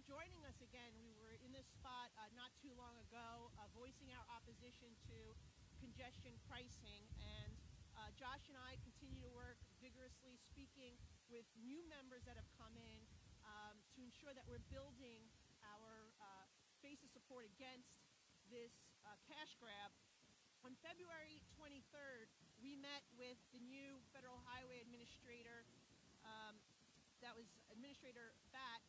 joining us again. We were in this spot not too long ago voicing our opposition to congestion pricing, and Josh and I continue to work vigorously, speaking with new members that have come in to ensure that we're building our base of support against this cash grab. On February 23rd, we met with the new Federal Highway Administrator, that was Administrator Batt,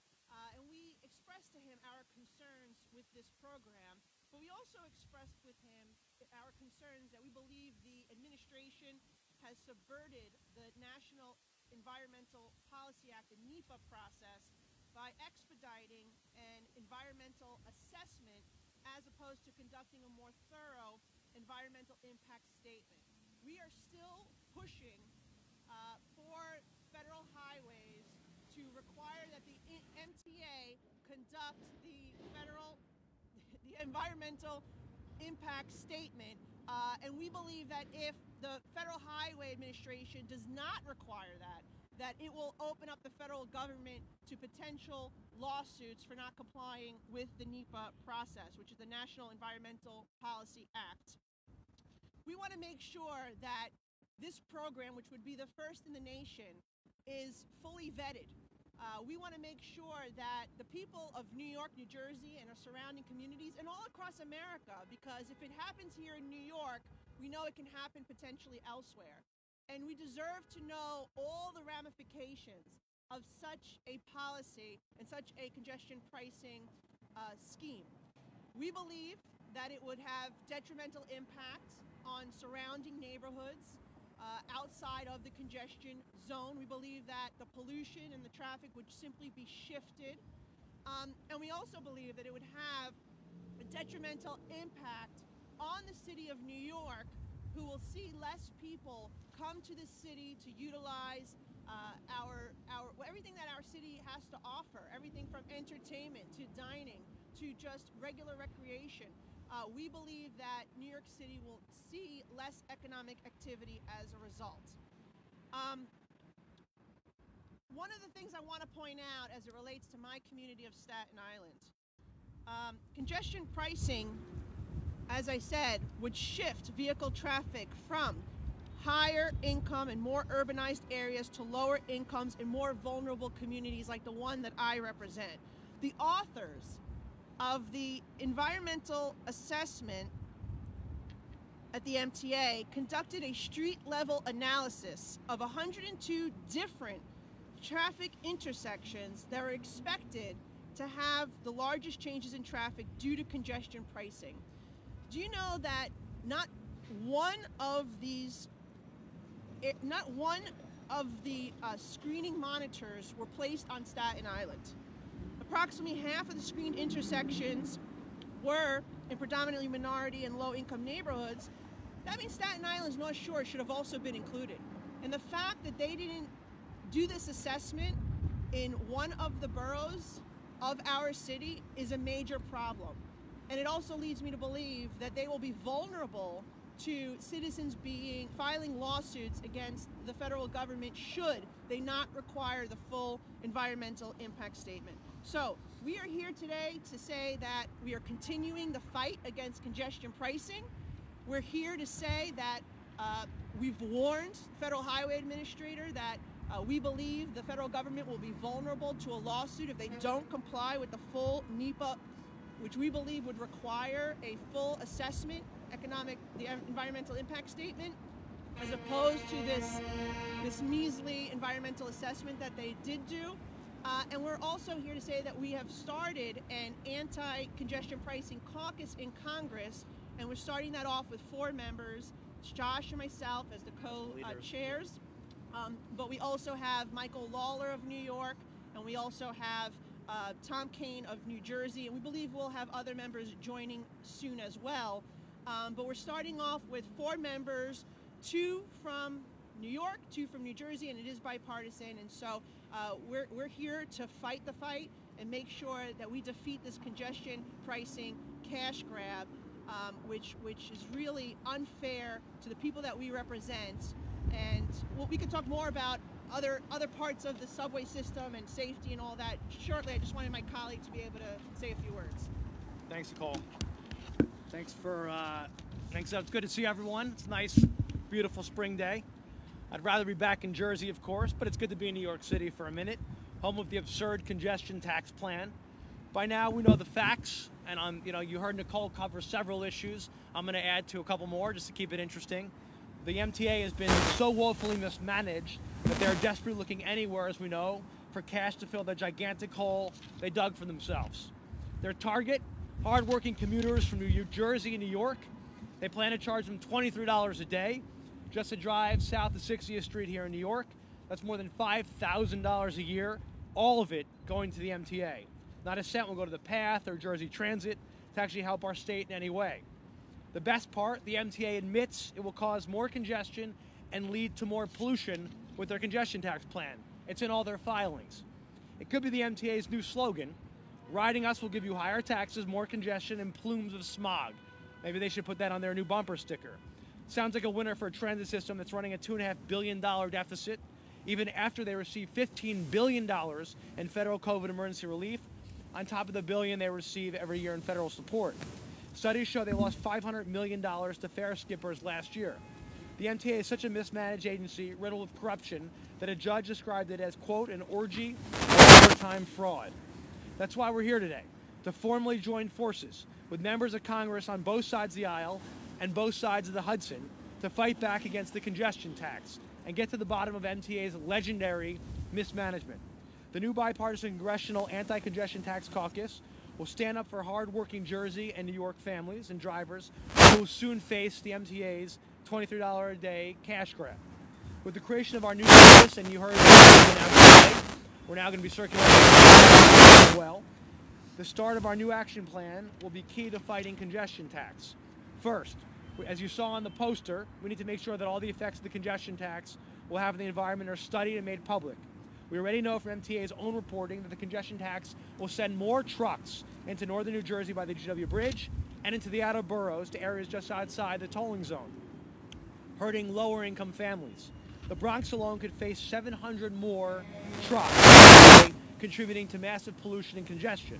and we expressed to him our concerns with this program, but we also expressed with him our concerns that we believe the administration has subverted the National Environmental Policy Act, the NEPA process, by expediting an environmental assessment as opposed to conducting a more thorough environmental impact statement. We are still pushing for federal highways to require that the MTA conduct the environmental impact statement, and we believe that if the Federal Highway Administration does not require that it will open up the federal government to potential lawsuits for not complying with the NEPA process, which is the National Environmental Policy Act. We want to make sure that this program, which would be the first in the nation, is fully vetted. We want to make sure that the people of New York, New Jersey, and our surrounding communities, and all across America, because if it happens here in New York, we know it can happen potentially elsewhere. And we deserve to know all the ramifications of such a policy and such a congestion pricing scheme. We believe that it would have detrimental impacts on surrounding neighborhoods outside of the congestion zone. We believe that the pollution and the traffic would simply be shifted. And we also believe that it would have a detrimental impact on the city of New York, who will see less people come to the city to utilize everything that our city has to offer, everything from entertainment to dining to just regular recreation. We believe that New York City will see less economic activity as a result. One of the things I want to point out as it relates to my community of Staten Island, congestion pricing, as I said, would shift vehicle traffic from higher income and more urbanized areas to lower incomes and more vulnerable communities like the one that I represent. The authors of the environmental assessment at the MTA conducted a street-level analysis of 102 different traffic intersections that are expected to have the largest changes in traffic due to congestion pricing. Do you know that not one of the screening monitors were placed on Staten Island? Approximately half of the screened intersections were in predominantly minority and low-income neighborhoods. That means Staten Island's North Shore should have also been included. And the fact that they didn't do this assessment in one of the boroughs of our city is a major problem. And it also leads me to believe that they will be vulnerable to citizens filing lawsuits against the federal government should they not require the full environmental impact statement. So we are here today to say that we are continuing the fight against congestion pricing. We're here to say that we've warned the Federal Highway Administrator that we believe the federal government will be vulnerable to a lawsuit if they don't comply with the full NEPA, which we believe would require a full assessment, the environmental impact statement, as opposed to this measly environmental assessment that they did do. And we're also here to say that we have started an anti-congestion pricing caucus in Congress, and we're starting that off with 4 members, Josh and myself as the co-chairs. But we also have Michael Lawler of New York, and we also have Tom Kane of New Jersey, and we believe we'll have other members joining soon as well. But we're starting off with 4 members, 2 from New York, 2 from New Jersey, and it is bipartisan. And so we're here to fight the fight and make sure that we defeat this congestion pricing cash grab, which is really unfair to the people that we represent. And we can talk more about other parts of the subway system and safety and all that shortly. I just wanted my colleague to be able to say a few words. Thanks, Nicole. Thanks. It's good to see everyone. It's a nice, beautiful spring day. I'd rather be back in Jersey, of course, but it's good to be in New York City for a minute, home of the absurd congestion tax plan. By now, we know the facts, and you heard Nicole cover several issues. I'm going to add to a couple more just to keep it interesting. The MTA has been so woefully mismanaged that they're desperately looking anywhere, as we know, for cash to fill the gigantic hole they dug for themselves. Their target, hardworking commuters from New Jersey and New York. They plan to charge them $23 a day just to drive south of 60th Street here in New York. That's more than $5,000 a year, all of it going to the MTA. Not a cent will go to the PATH or Jersey Transit to actually help our state in any way. The best part, the MTA admits it will cause more congestion and lead to more pollution with their congestion tax plan. It's in all their filings. It could be the MTA's new slogan, riding us will give you higher taxes, more congestion, and plumes of smog. Maybe they should put that on their new bumper sticker. Sounds like a winner for a transit system that's running a $2.5 billion deficit, even after they receive $15 billion in federal COVID emergency relief, on top of the billion they receive every year in federal support. Studies show they lost $500 million to fare skippers last year. The MTA is such a mismanaged agency, riddled with corruption, that a judge described it as, quote, an orgy of overtime fraud. That's why we're here today, to formally join forces with members of Congress on both sides of the aisle and both sides of the Hudson to fight back against the congestion tax and get to the bottom of MTA's legendary mismanagement. The new Bipartisan Congressional Anti-Congestion Tax Caucus will stand up for hard-working Jersey and New York families and drivers who will soon face the MTA's $23 a day cash grab. With the creation of our new service, and you heard announced today, we're now going to be circulating as well. The start of our new action plan will be key to fighting congestion tax. First, as you saw on the poster, we need to make sure that all the effects of the congestion tax will have in the environment are studied and made public. We already know from MTA's own reporting that the congestion tax will send more trucks into northern New Jersey by the GW Bridge and into the outer boroughs to areas just outside the tolling zone, hurting lower income families. The Bronx alone could face 700 more trucks, contributing to massive pollution and congestion.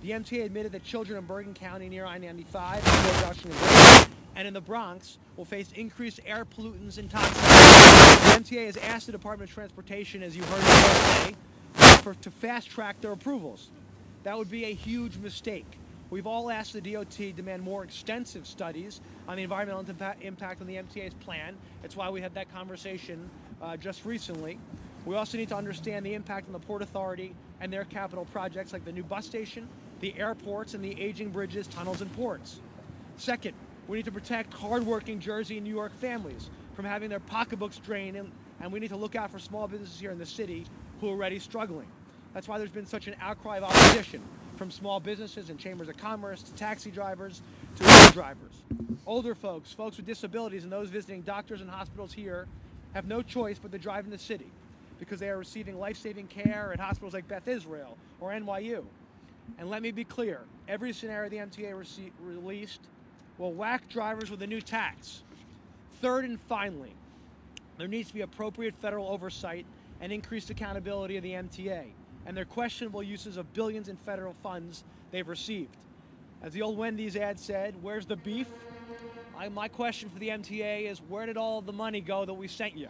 The MTA admitted that children in Bergen County near I-95 and in the Bronx will face increased air pollutants and toxins. The MTA has asked the Department of Transportation, as you heard today, to fast-track their approvals. That would be a huge mistake. We've all asked the DOT to demand more extensive studies on the environmental impact on the MTA's plan. That's why we had that conversation just recently. We also need to understand the impact on the Port Authority and their capital projects like the new bus station, the airports, and the aging bridges, tunnels, and ports. Second, we need to protect hardworking Jersey and New York families from having their pocketbooks drained, and we need to look out for small businesses here in the city who are already struggling. That's why there's been such an outcry of opposition from small businesses and chambers of commerce to taxi drivers to Uber drivers. Older folks, folks with disabilities, and those visiting doctors and hospitals here have no choice but to drive in the city because they are receiving life-saving care at hospitals like Beth Israel or NYU. And let me be clear, every scenario the MTA released will whack drivers with a new tax. Third and finally, there needs to be appropriate federal oversight and increased accountability of the MTA and their questionable uses of billions in federal funds they've received. As the old Wendy's ad said, where's the beef? My question for the MTA is, where did all the money go that we sent you?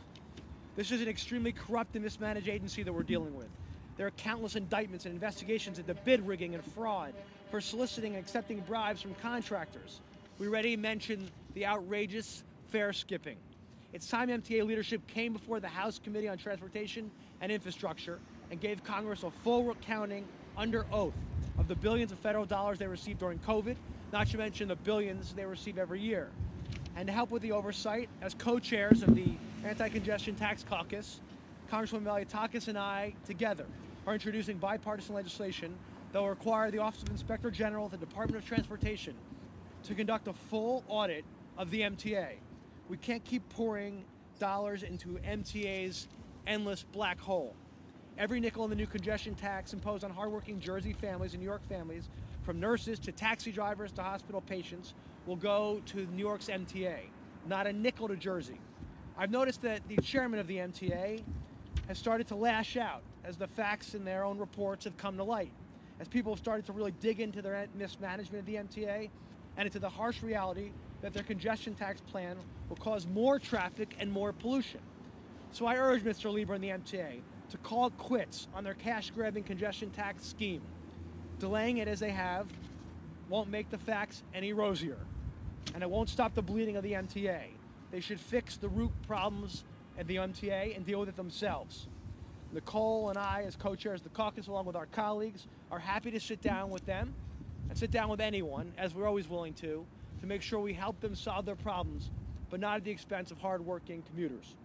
This is an extremely corrupt and mismanaged agency that we're dealing with. There are countless indictments and investigations into bid rigging and fraud for soliciting and accepting bribes from contractors. We already mentioned the outrageous fare skipping. It's time MTA leadership came before the House Committee on Transportation and Infrastructure and gave Congress a full accounting under oath of the billions of federal dollars they received during COVID, not to mention the billions they receive every year. And to help with the oversight, as co-chairs of the Anti-Congestion Tax Caucus, Congresswoman Malliotakis and I, together, are introducing bipartisan legislation that will require the Office of Inspector General of the Department of Transportation to conduct a full audit of the MTA. We can't keep pouring dollars into MTA's endless black hole. Every nickel in the new congestion tax imposed on hardworking Jersey families and New York families, from nurses to taxi drivers to hospital patients, will go to New York's MTA, not a nickel to Jersey. I've noticed that the chairman of the MTA has started to lash out as the facts in their own reports have come to light, as people have started to really dig into their mismanagement of the MTA and into the harsh reality that their congestion tax plan will cause more traffic and more pollution. So I urge Mr. Lieber and the MTA to call it quits on their cash-grabbing congestion tax scheme. Delaying it as they have won't make the facts any rosier, and it won't stop the bleeding of the MTA. They should fix the root problems at the MTA and deal with it themselves. Nicole and I, as co-chairs of the caucus, along with our colleagues, are happy to sit down with them and sit down with anyone, as we're always willing to make sure we help them solve their problems, but not at the expense of hard-working commuters.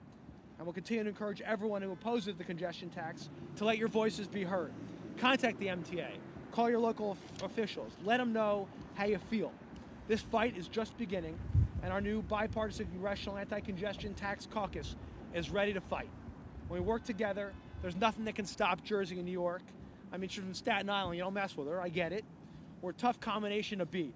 And we'll continue to encourage everyone who opposes the congestion tax to let your voices be heard. Contact the MTA, call your local officials, let them know how you feel. This fight is just beginning, and our new bipartisan congressional anti-congestion tax caucus is ready to fight. When we work together, there's nothing that can stop Jersey and New York. I mean, she's from Staten Island, you don't mess with her, I get it. We're a tough combination to beat.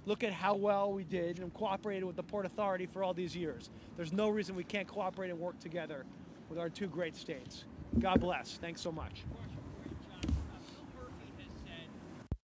Look at how well we did and cooperated with the Port Authority for all these years. There's no reason we can't cooperate and work together with our two great states. God bless. Thanks so much.